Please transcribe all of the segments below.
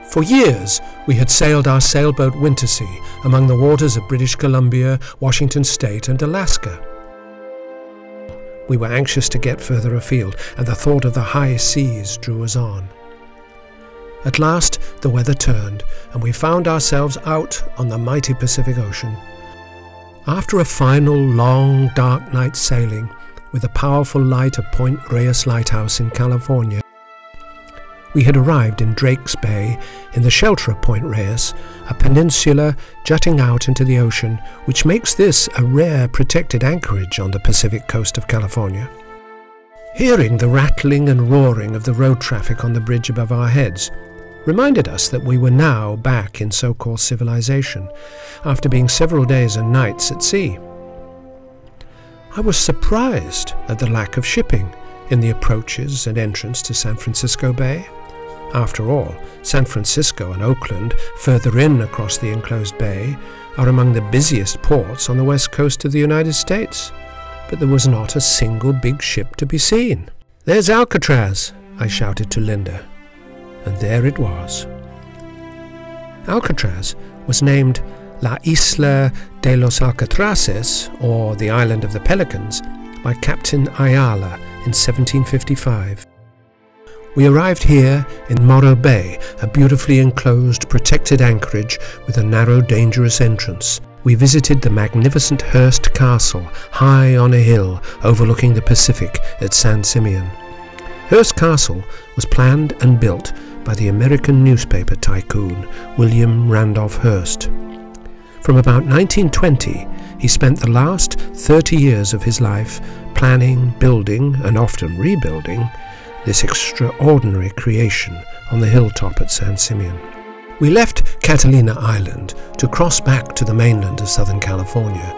For years, we had sailed our sailboat Wyntersea among the waters of British Columbia, Washington State and Alaska. We were anxious to get further afield, and the thought of the high seas drew us on. At last, the weather turned, and we found ourselves out on the mighty Pacific Ocean. After a final, long, dark night's sailing, with the powerful light of Point Reyes Lighthouse in California, we had arrived in Drake's Bay, in the shelter of Point Reyes, a peninsula jutting out into the ocean, which makes this a rare protected anchorage on the Pacific coast of California. Hearing the rattling and roaring of the road traffic on the bridge above our heads reminded us that we were now back in so-called civilization, after being several days and nights at sea. I was surprised at the lack of shipping in the approaches and entrance to San Francisco Bay. After all, San Francisco and Oakland, further in across the enclosed bay, are among the busiest ports on the west coast of the United States. But there was not a single big ship to be seen. "There's Alcatraz," I shouted to Linda. And there it was. Alcatraz was named La Isla de los Alcatraces, or the Island of the Pelicans, by Captain Ayala in 1755. We arrived here in Morro Bay, a beautifully enclosed, protected anchorage with a narrow, dangerous entrance. We visited the magnificent Hearst Castle, high on a hill overlooking the Pacific at San Simeon. Hearst Castle was planned and built by the American newspaper tycoon William Randolph Hearst. From about 1920, he spent the last 30 years of his life planning, building, and often rebuilding this extraordinary creation on the hilltop at San Simeon. We left Catalina Island to cross back to the mainland of Southern California,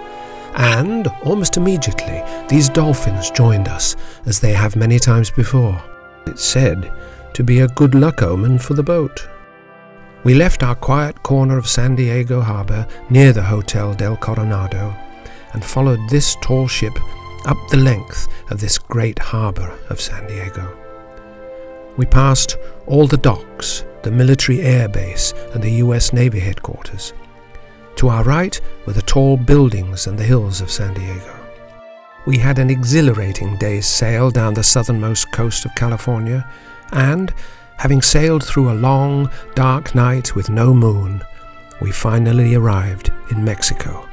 and almost immediately these dolphins joined us, as they have many times before. It's said to be a good luck omen for the boat. We left our quiet corner of San Diego Harbor near the Hotel del Coronado and followed this tall ship up the length of this great harbor of San Diego. We passed all the docks, the military air base and the US Navy headquarters. To our right were the tall buildings and the hills of San Diego. We had an exhilarating day's sail down the southernmost coast of California, and, having sailed through a long, dark night with no moon, we finally arrived in Mexico.